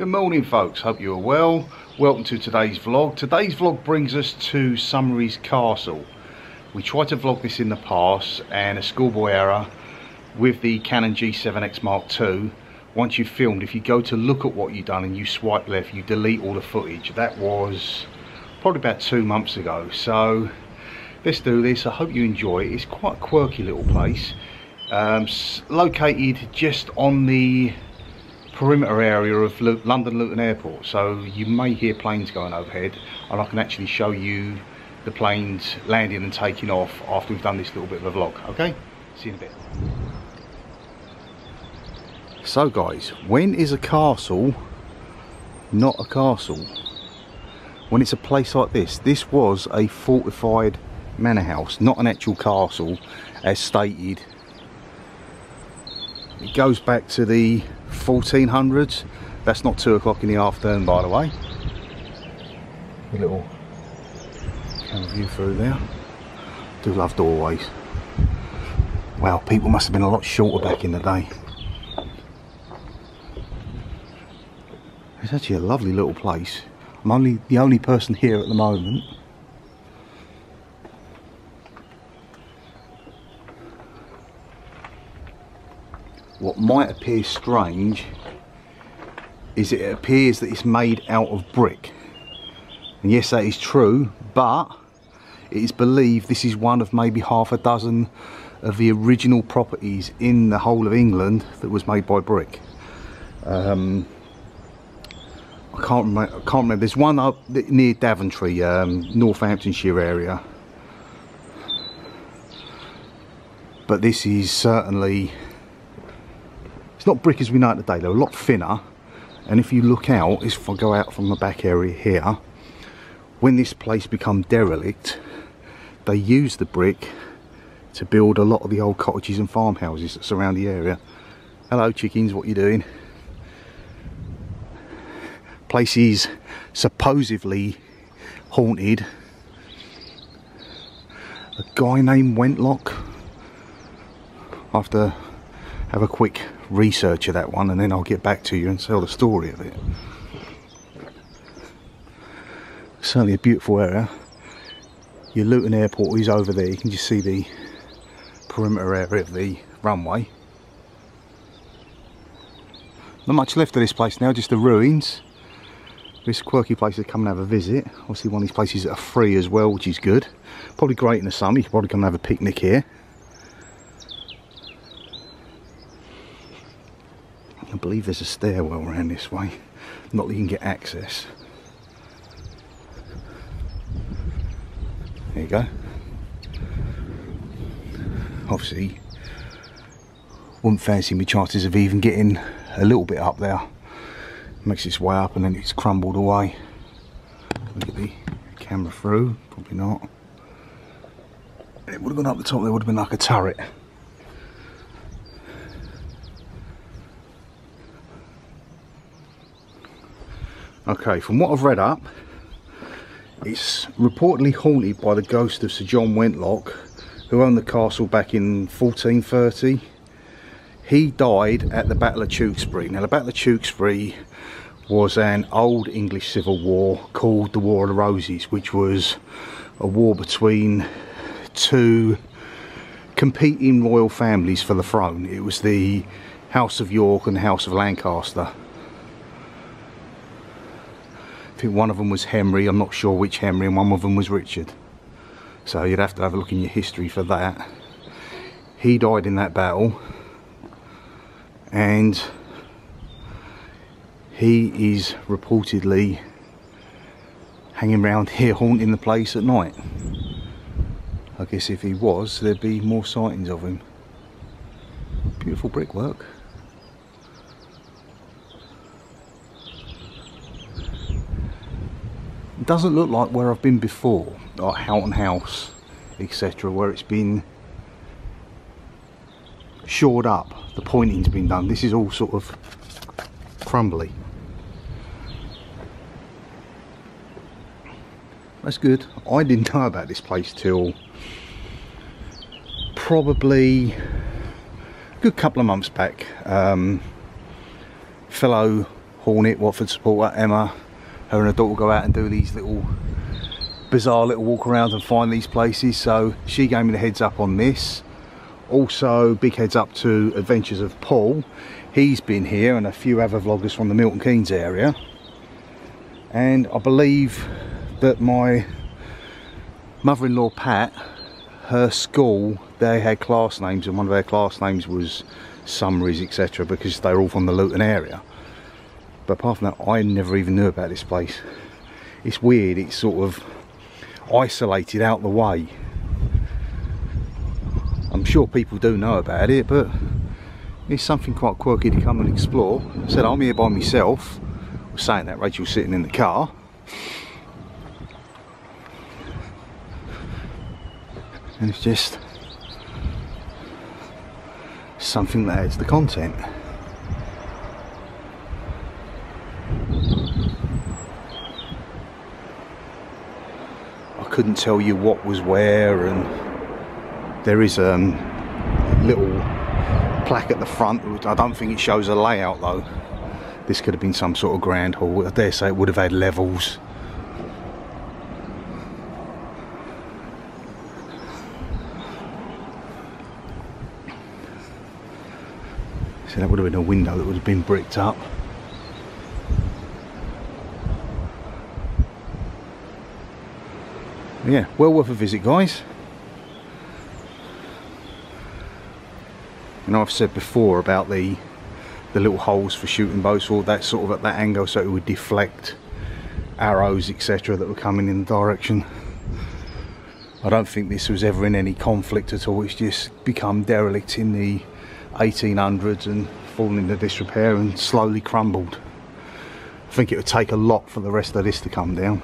Good morning folks, hope you are well. Welcome to today's vlog. Today's vlog brings us to Someries Castle. We tried to vlog this in the past and a schoolboy error with the Canon G7X Mark II. Once you've filmed, if you go to look at what you've done and you swipe left, you delete all the footage. That was probably about 2 months ago. So let's do this. I hope you enjoy it. It's quite a quirky little place. Located just on the perimeter area of London Luton Airport, so you may hear planes going overhead, and I can actually show you the planes landing and taking off after we've done this little bit of a vlog. Okay, see you in a bit. So guys, when is a castle not a castle? When it's a place like this. This was a fortified manor house, not an actual castle as stated. It goes back to the 1400s. That's not 2 o'clock in the afternoon, by the way. A little camera view through there. Do love doorways. Wow, people must have been a lot shorter back in the day. It's actually a lovely little place. I'm the only person here at the moment. What might appear strange is it appears that it's made out of brick. And yes, that is true, but it is believed this is one of maybe half a dozen of the original properties in the whole of England that was made by brick. I can't remember. There's one up near Daventry, Northamptonshire area. But this is certainly... it's not brick as we know it today. They're a lot thinner, and if you look out, if I go out from the back area here, when this place became derelict, they used the brick to build a lot of the old cottages and farmhouses that surround the area. Hello chickens, what you doing? Place is supposedly haunted. A guy named Wentlock. I have to have a quick research of that one, and then I'll get back to you and tell the story of it. Certainly a beautiful area. Your Luton Airport is over there. You can just see the perimeter area of the runway. Not much left of this place now, just the ruins. This quirky place to come and have a visit. Obviously one of these places that are free as well, which is good. Probably great in the summer. You can probably come and have a picnic here. I believe there's a stairwell around this way, not that you can get access. There you go. Obviously wouldn't fancy me chances of even getting a little bit up there. Makes its way up and then it's crumbled away. Look at the camera through, probably not. It would have gone up the top, there would have been like a turret. Okay, from what I've read up, it's reportedly haunted by the ghost of Sir John Wentlock, who owned the castle back in 1430. He died at the Battle of Tewkesbury. Now the Battle of Tewkesbury was an old English civil war called the War of the Roses, which was a war between two competing royal families for the throne. It was the House of York and the House of Lancaster. I think one of them was Henry, I'm not sure which Henry, and one of them was Richard. So you'd have to have a look in your history for that. He died in that battle, and he is reportedly hanging around here haunting the place at night. I guess if he was, there'd be more sightings of him. Beautiful brickwork. It doesn't look like where I've been before, like Houghton House, etc., where it's been shored up, the pointing's been done. This is all sort of crumbly. That's good. I didn't know about this place till probably a good couple of months back. Fellow Hornet, Watford supporter, Emma, her and her daughter go out and do these little bizarre little walk around and find these places, so she gave me the heads up on this. Also big heads up to Adventures of Paul, he's been here, and a few other vloggers from the Milton Keynes area. And I believe that my mother-in-law Pat, her school, they had class names, and one of their class names was Someries, etc., because they're all from the Luton area. But apart from that, I never even knew about this place. It's weird, it's sort of isolated out the way. I'm sure people do know about it, but it's something quite quirky to come and explore. I said I'm here by myself. I was saying that, Rachel's sitting in the car. And it's just something that adds the content. I couldn't tell you what was where, and there is a little plaque at the front. I don't think it shows a layout though. This could have been some sort of grand hall. I dare say it would have had levels. So that would have been a window that would have been bricked up. Yeah, well worth a visit, guys. You know, I've said before about the little holes for shooting boats, or that sort of at that angle, so it would deflect arrows, etc., that were coming in the direction. I don't think this was ever in any conflict at all. It's just become derelict in the 1800s and fallen into disrepair and slowly crumbled. I think it would take a lot for the rest of this to come down.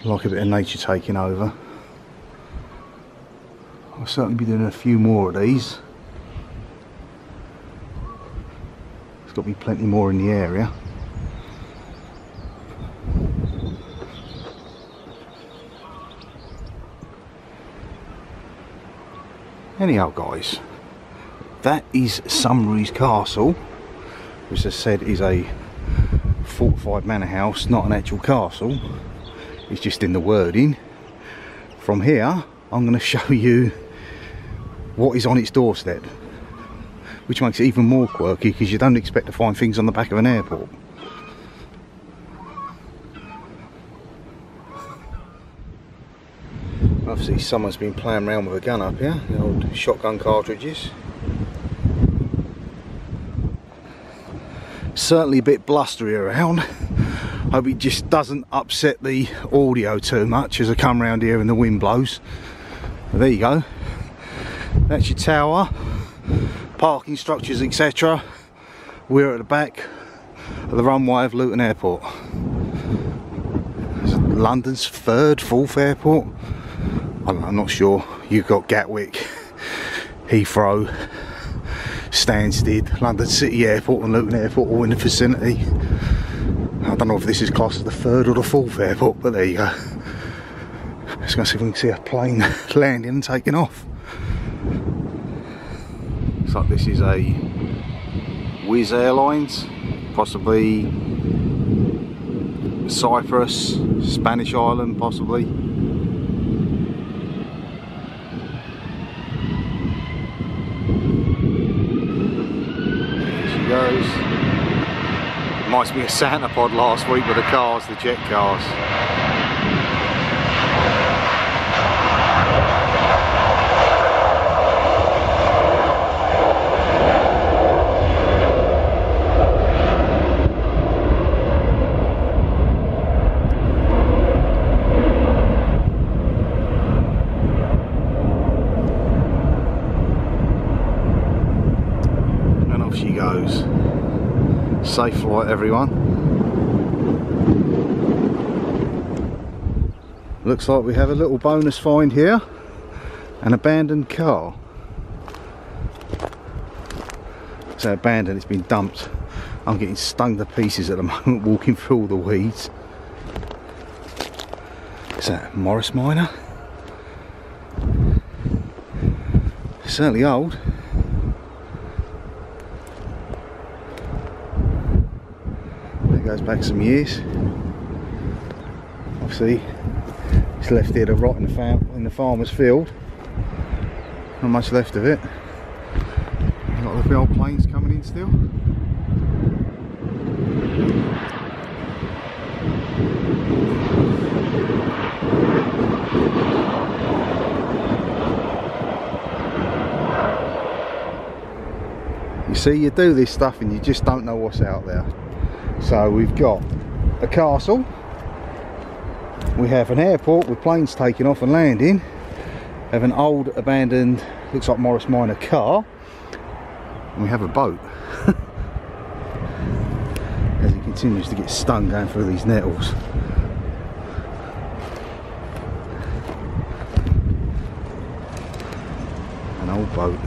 Like a bit of nature taking over. I'll certainly be doing a few more of these. There's got to be plenty more in the area. Anyhow, guys, that is Someries Castle, which I said is a fortified manor house, not an actual castle. It's just in the wording. From here, I'm going to show you what is on its doorstep, which makes it even more quirky because you don't expect to find things on the back of an airport. Obviously someone's been playing around with a gun up here, the old shotgun cartridges. Certainly a bit blustery around. Hope it just doesn't upset the audio too much as I come around here and the wind blows. But there you go. That's your tower, parking structures, etc. We're at the back of the runway of Luton Airport. It's London's third, fourth airport. I'm not sure. You've got Gatwick, Heathrow, Stansted, London City Airport and Luton Airport all in the vicinity. I don't know if this is classed as the third or the fourth airport, but there you go. Let's go see if we can see a plane landing and taking off. Looks like this is a Wizz Airlines, possibly Cyprus, Spanish island possibly. There she goes. Reminds me of Santa Pod last week with the cars, the jet cars. And off she goes. Safe flight, everyone. Looks like we have a little bonus find here. An abandoned car. So abandoned, it's been dumped. I'm getting stung to pieces at the moment walking through all the weeds. Is that Morris Minor? Certainly old. goes back some years. Obviously it's left here to rot in the farmer's field. Not much left of it. A lot of the old planes coming in still. You see, you do this stuff and you just don't know what's out there. So we've got a castle, we have an airport with planes taking off and landing, have an old abandoned, looks like Morris Minor car, and we have a boat. As it continues to get stung going through these nettles. An old boat.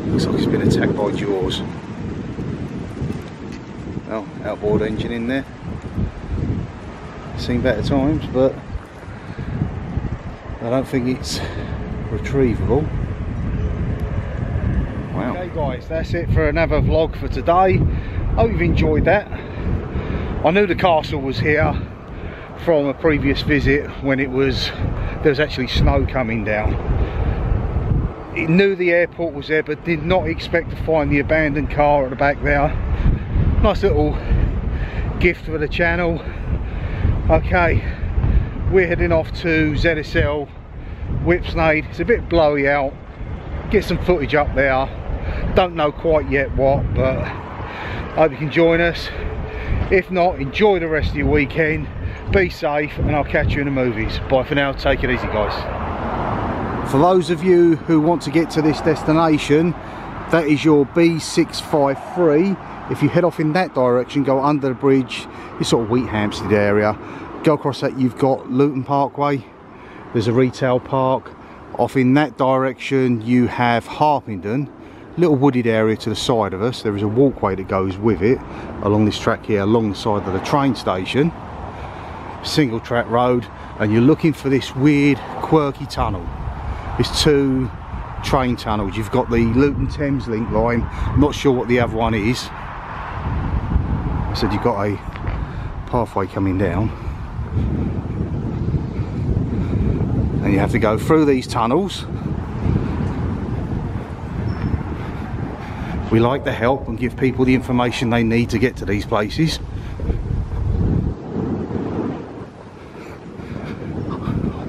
Looks like it's been attacked by jaws. Oh, outboard engine in there. Seen better times, but I don't think it's retrievable. Wow. Okay guys, that's it for another vlog for today. Hope you've enjoyed that. I knew the castle was here from a previous visit when there was actually snow coming down. It knew the airport was there, but did not expect to find the abandoned car at the back there. Nice little gift for the channel. Okay, we're heading off to ZSL Whipsnade. It's a bit blowy out. Get some footage up there. Don't know quite yet what, but hope you can join us. If not, enjoy the rest of your weekend. Be safe, and I'll catch you in the movies. Bye for now. Take it easy, guys. For those of you who want to get to this destination, that is your B653. If you head off in that direction, go under the bridge, this sort of Wheat Hampstead area, go across that, you've got Luton Parkway. There's a retail park. Off in that direction you have Harpenden, little wooded area to the side of us. There is a walkway that goes with it along this track here, along the side of the train station. Single track road, and you're looking for this weird quirky tunnel. There's two train tunnels. You've got the Luton Thames Link line, I'm not sure what the other one is. I said you've got a pathway coming down, and you have to go through these tunnels. We like to help and give people the information they need to get to these places.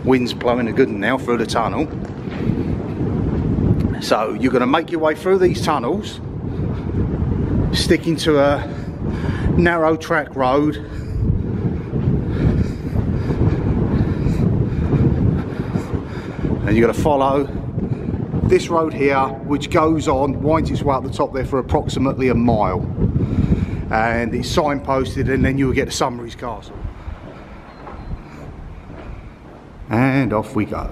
Wind's blowing a good one now through the tunnel. So you're going to make your way through these tunnels, stick into a narrow track road, and you're going to follow this road here, which goes on, winds its way up the top there for approximately a mile, and it's signposted, and then you will get to Someries Castle. And off we go.